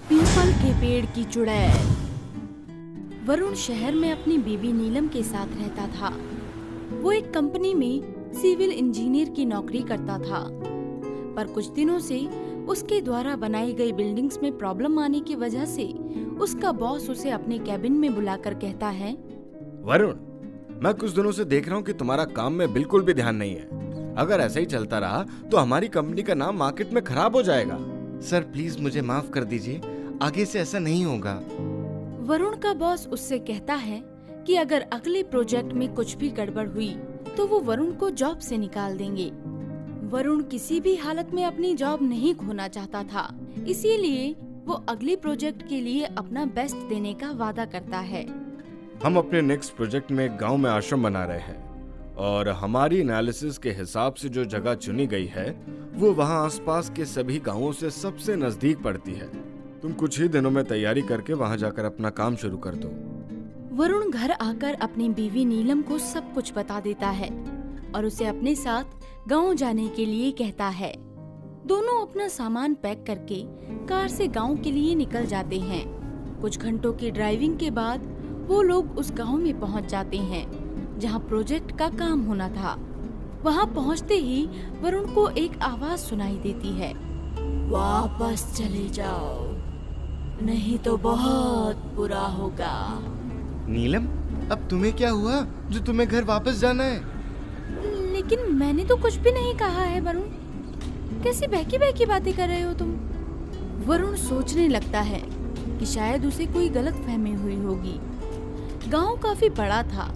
People के पेड़ की चुड़ैल। वरुण शहर में अपनी बीवी नीलम के साथ रहता था। वो एक कंपनी में सिविल इंजीनियर की नौकरी करता था, पर कुछ दिनों से उसके द्वारा बनाई गई बिल्डिंग्स में प्रॉब्लम आने की वजह से उसका बॉस उसे अपने कैबिन में बुलाकर कहता है, वरुण, मैं कुछ दिनों से देख रहा हूँ कि तुम्हारा काम में बिल्कुल भी ध्यान नहीं है। अगर ऐसा ही चलता रहा तो हमारी कंपनी का नाम मार्केट में खराब हो जाएगा। सर प्लीज मुझे माफ कर दीजिए, आगे से ऐसा नहीं होगा। वरुण का बॉस उससे कहता है कि अगर अगले प्रोजेक्ट में कुछ भी गड़बड़ हुई तो वो वरुण को जॉब से निकाल देंगे। वरुण किसी भी हालत में अपनी जॉब नहीं खोना चाहता था, इसीलिए वो अगले प्रोजेक्ट के लिए अपना बेस्ट देने का वादा करता है। हम अपने नेक्स्ट प्रोजेक्ट में एक गांव में आश्रम बना रहे हैं और हमारी एनालिसिस के हिसाब से जो जगह चुनी गई है वो वहां आसपास के सभी गांवों से सबसे नजदीक पड़ती है। तुम कुछ ही दिनों में तैयारी करके वहां जाकर अपना काम शुरू कर दो। वरुण घर आकर अपनी बीवी नीलम को सब कुछ बता देता है और उसे अपने साथ गांव जाने के लिए कहता है। दोनों अपना सामान पैक करके कार से गांव के लिए निकल जाते हैं। कुछ घंटों की ड्राइविंग के बाद वो लोग उस गांव में पहुंच जाते हैं जहां प्रोजेक्ट का काम होना था। वहां पहुंचते ही वरुण को एक आवाज सुनाई देती है, वापस चले जाओ, नहीं तो बहुत बुरा होगा। नीलम, अब तुम्हें क्या हुआ जो तुम्हें घर वापस जाना है? लेकिन मैंने तो कुछ भी नहीं कहा है वरुण, कैसी बहकी बहकी बातें कर रहे हो तुम? वरुण सोचने लगता है कि शायद उसे कोई गलतफहमी हुई होगी। गांव काफी बड़ा था,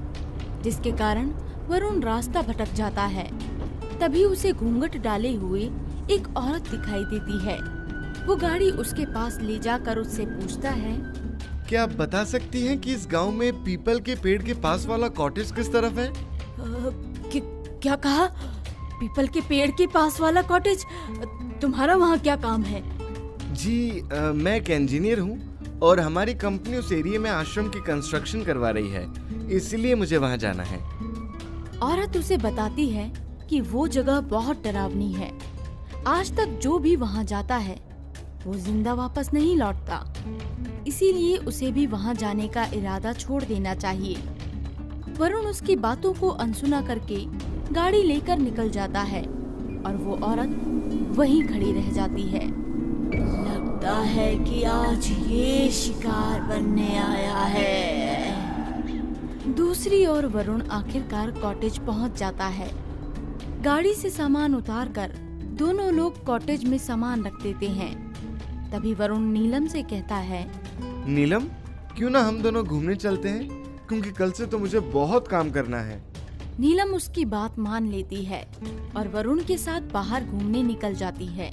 जिसके कारण वरुण रास्ता भटक जाता है। तभी उसे घूंघट डाले हुए एक औरत दिखाई देती है। वो गाड़ी उसके पास ले जाकर उससे पूछता है, क्या आप बता सकती हैं कि इस गांव में पीपल के पेड़ के पास वाला कॉटेज किस तरफ है? क्या कहा? पीपल के पेड़ के पास वाला कॉटेज? तुम्हारा वहाँ क्या काम है? जी मैं एक इंजीनियर हूँ और हमारी कंपनी उस एरिया में आश्रम की कंस्ट्रक्शन करवा रही है, इसलिए मुझे वहाँ जाना है। औरत उसे बताती है कि वो जगह बहुत डरावनी है। आज तक जो भी वहाँ जाता है वो जिंदा वापस नहीं लौटता, इसीलिए उसे भी वहाँ जाने का इरादा छोड़ देना चाहिए। वरुण उसकी बातों को अनसुना करके गाड़ी लेकर निकल जाता है और वो औरत वहीं खड़ी रह जाती है। लगता है कि आज ये शिकार बनने आया है। दूसरी ओर वरुण आखिरकार कॉटेज पहुंच जाता है। गाड़ी से सामान उतारकर दोनों लोग कॉटेज में सामान रख देते हैं। तभी वरुण नीलम से कहता है, नीलम, क्यों ना हम दोनों घूमने चलते हैं, क्योंकि कल से तो मुझे बहुत काम करना है। नीलम उसकी बात मान लेती है और वरुण के साथ बाहर घूमने निकल जाती है।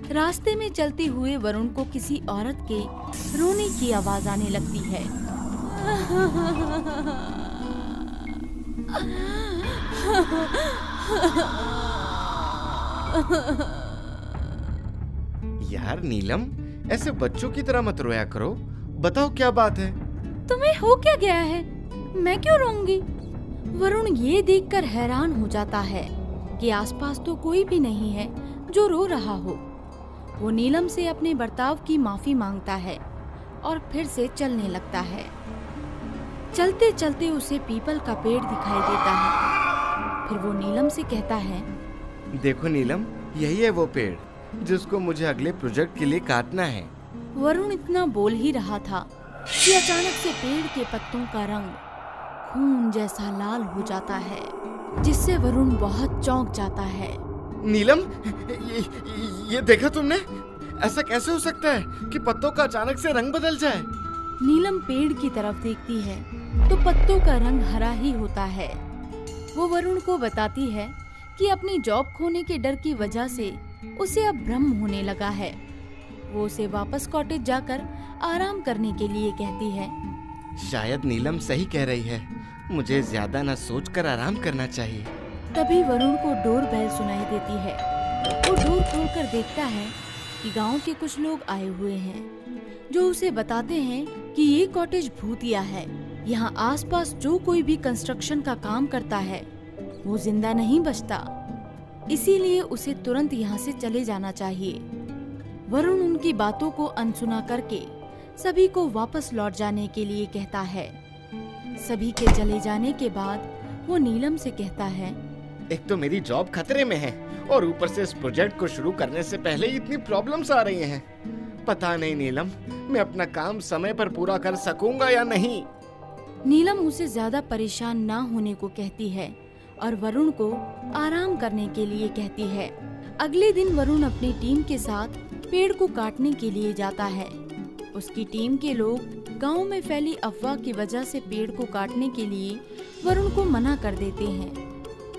रास्ते में चलते हुए वरुण को किसी औरत के रोने की आवाज आने लगती है। यार नीलम, ऐसे बच्चों की तरह मत रोया करो, बताओ क्या बात है? तुम्हें हो क्या गया है? मैं क्यों रोऊंगी? वरुण ये देखकर हैरान हो जाता है कि आसपास तो कोई भी नहीं है जो रो रहा हो। वो नीलम से अपने बर्ताव की माफी मांगता है और फिर से चलने लगता है। चलते चलते उसे पीपल का पेड़ दिखाई देता है। फिर वो नीलम से कहता है, देखो नीलम, यही है वो पेड़ जिसको मुझे अगले प्रोजेक्ट के लिए काटना है। वरुण इतना बोल ही रहा था कि अचानक से पेड़ के पत्तों का रंग खून जैसा लाल हो जाता है, जिससे वरुण बहुत चौंक जाता है। नीलम, ये देखा तुमने? ऐसा कैसे हो सकता है कि पत्तों का अचानक से रंग बदल जाए? नीलम पेड़ की तरफ देखती है तो पत्तों का रंग हरा ही होता है। वो वरुण को बताती है कि अपनी जॉब खोने के डर की वजह से उसे अब भ्रम होने लगा है। वो उसे वापस कॉटेज जाकर आराम करने के लिए कहती है। शायद नीलम सही कह रही है, मुझे ज्यादा न सोचकर आराम करना चाहिए। तभी वरुण को डोर बेल सुनाई देती है। वो डोर खोलकर देखता है कि गांव के कुछ लोग आए हुए हैं, जो उसे बताते हैं कि ये कॉटेज भूतिया है। यहाँ आसपास जो कोई भी कंस्ट्रक्शन का काम करता है वो जिंदा नहीं बचता। इसीलिए उसे तुरंत यहाँ से चले जाना चाहिए। वरुण उनकी बातों को अनसुना करके सभी को वापस लौट जाने के लिए कहता है। सभी के चले जाने के बाद वो नीलम से कहता है, एक तो मेरी जॉब खतरे में है और ऊपर से इस प्रोजेक्ट को शुरू करने से पहले ही इतनी प्रॉब्लम्स आ रही हैं। पता नहीं नीलम, मैं अपना काम समय पर पूरा कर सकूंगा या नहीं। नीलम उसे ज्यादा परेशान ना होने को कहती है और वरुण को आराम करने के लिए कहती है। अगले दिन वरुण अपनी टीम के साथ पेड़ को काटने के लिए जाता है। उसकी टीम के लोग गांव में फैली अफवाह की वजह से पेड़ को काटने के लिए वरुण को मना कर देते हैं।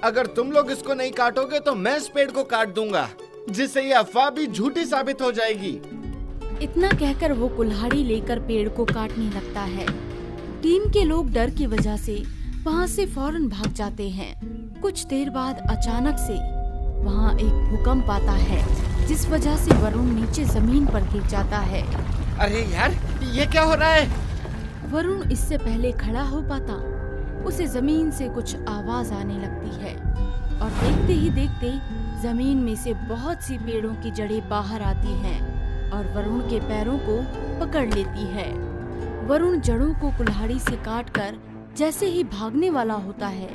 अगर तुम लोग इसको नहीं काटोगे तो मैं इस पेड़ को काट दूंगा, जिससे ये अफवाह भी झूठी साबित हो जाएगी। इतना कहकर वो कुल्हाड़ी लेकर पेड़ को काटने लगता है। टीम के लोग डर की वजह से वहाँ से फौरन भाग जाते हैं। कुछ देर बाद अचानक से वहाँ एक भूकंप आता है, जिस वजह से वरुण नीचे जमीन पर गिर जाता है। अरे यार, ये क्या हो रहा है? वरुण इससे पहले खड़ा हो पाता, उसे जमीन से कुछ आवाज आने लगती है और देखते ही देखते जमीन में से बहुत सी पेड़ों की जड़ें बाहर आती हैं और वरुण के पैरों को पकड़ लेती है। वरुण जड़ों को कुल्हाड़ी से काटकर जैसे ही भागने वाला होता है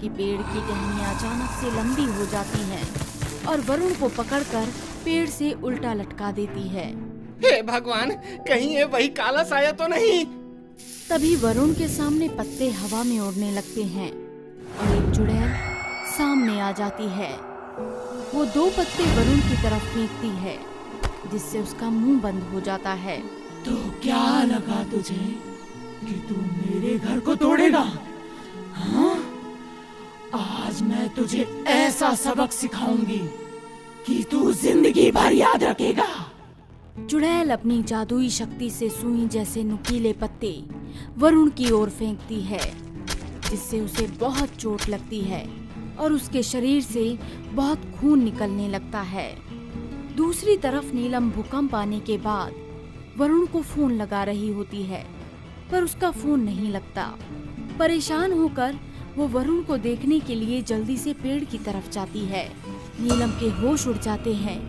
कि पेड़ की टहनियां अचानक से लंबी हो जाती हैं और वरुण को पकड़कर पेड़ से उल्टा लटका देती है। हे भगवान, कहीं ये वही काला साया तो नहीं? तभी वरुण के सामने पत्ते हवा में उड़ने लगते हैं और एक चुड़ैल सामने आ जाती है। वो 2 पत्ते वरुण की तरफ फेंकती है, जिससे उसका मुंह बंद हो जाता है। तो क्या लगा तुझे कि तू मेरे घर को तोड़ेगा? हाँ? आज मैं तुझे ऐसा सबक सिखाऊंगी कि तू जिंदगी भर याद रखेगा। चुड़ैल अपनी जादुई शक्ति से सुई जैसे नुकीले पत्ते वरुण की ओर फेंकती है, जिससे उसे बहुत चोट लगती है और उसके शरीर से बहुत खून निकलने लगता है। दूसरी तरफ नीलम भूकंप आने के बाद वरुण को फोन लगा रही होती है, पर उसका फोन नहीं लगता। परेशान होकर वो वरुण को देखने के लिए जल्दी से पेड़ की तरफ जाती है। नीलम के होश उड़ जाते हैं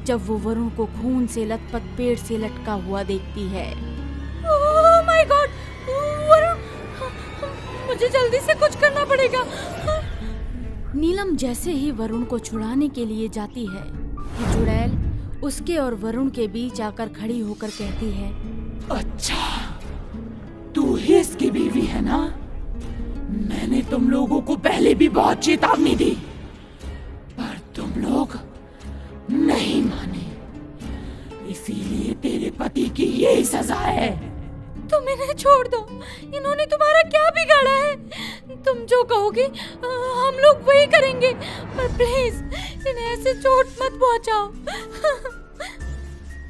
जब वो वरुण को खून से लथपथ पेड़ से लटका हुआ देखती है। ओह माय गॉड, वरुण, मुझे जल्दी से कुछ करना पड़ेगा। नीलम जैसे ही वरुण को छुड़ाने के लिए जाती है कि चुड़ैल उसके और वरुण के बीच आकर खड़ी होकर कहती है, अच्छा, तू ही इसकी बीवी है ना? मैंने तुम लोगों को पहले भी बहुत चेतावनी दी, पर तुम लोग नहीं माने, इसीलिए तेरे पति की यही सजा है। तुम इन्हें छोड़ दो, इन्होंने तुम्हारा क्या बिगाड़ा है? तुम जो कहोगे हम लोग वही करेंगे, पर प्लीज इन्हें ऐसे चोट मत पहुंचाओ।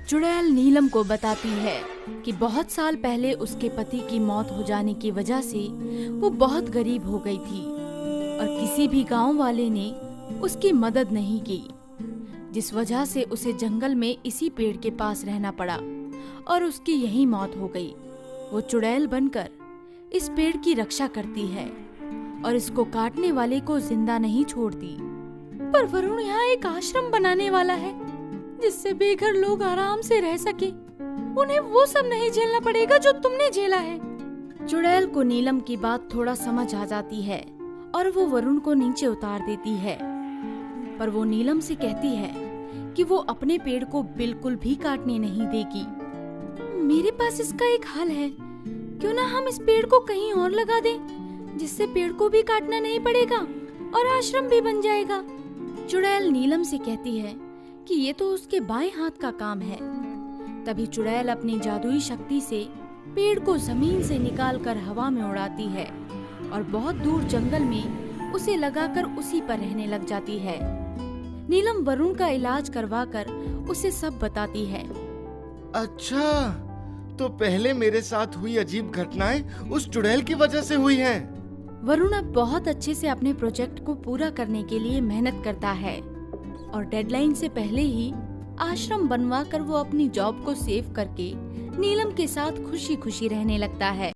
चुड़ैल नीलम को बताती है कि बहुत साल पहले उसके पति की मौत हो जाने की वजह से वो बहुत गरीब हो गई थी और किसी भी गांव वाले ने उसकी मदद नहीं की, जिस वजह से उसे जंगल में इसी पेड़ के पास रहना पड़ा और उसकी यही मौत हो गई। वो चुड़ैल बनकर इस पेड़ की रक्षा करती है और इसको काटने वाले को जिंदा नहीं छोड़ती। पर वरुण यहाँ एक आश्रम बनाने वाला है, जिससे बेघर लोग आराम से रह सके। उन्हें वो सब नहीं झेलना पड़ेगा जो तुमने झेला है। चुड़ैल को नीलम की बात थोड़ा समझ आ जाती है और वो वरुण को नीचे उतार देती है, पर वो नीलम से कहती है कि वो अपने पेड़ को बिल्कुल भी काटने नहीं देगी। मेरे पास इसका एक हल है, क्यों ना हम इस पेड़ को कहीं और लगा दें, जिससे पेड़ को भी काटना नहीं पड़ेगा और आश्रम भी बन जाएगा। चुड़ैल नीलम से कहती है कि ये तो उसके बाएं हाथ का काम है। तभी चुड़ैल अपनी जादुई शक्ति से पेड़ को जमीन से निकालकर हवा में उड़ाती है और बहुत दूर जंगल में उसे लगाकर उसी पर रहने लग जाती है। नीलम वरुण का इलाज करवाकर उसे सब बताती है। अच्छा, तो पहले मेरे साथ हुई अजीब घटनाएं उस चुड़ैल की वजह से हुई हैं। वरुण अब बहुत अच्छे से अपने प्रोजेक्ट को पूरा करने के लिए मेहनत करता है और डेडलाइन से पहले ही आश्रम बनवा कर वो अपनी जॉब को सेव करके नीलम के साथ खुशी खुशी रहने लगता है।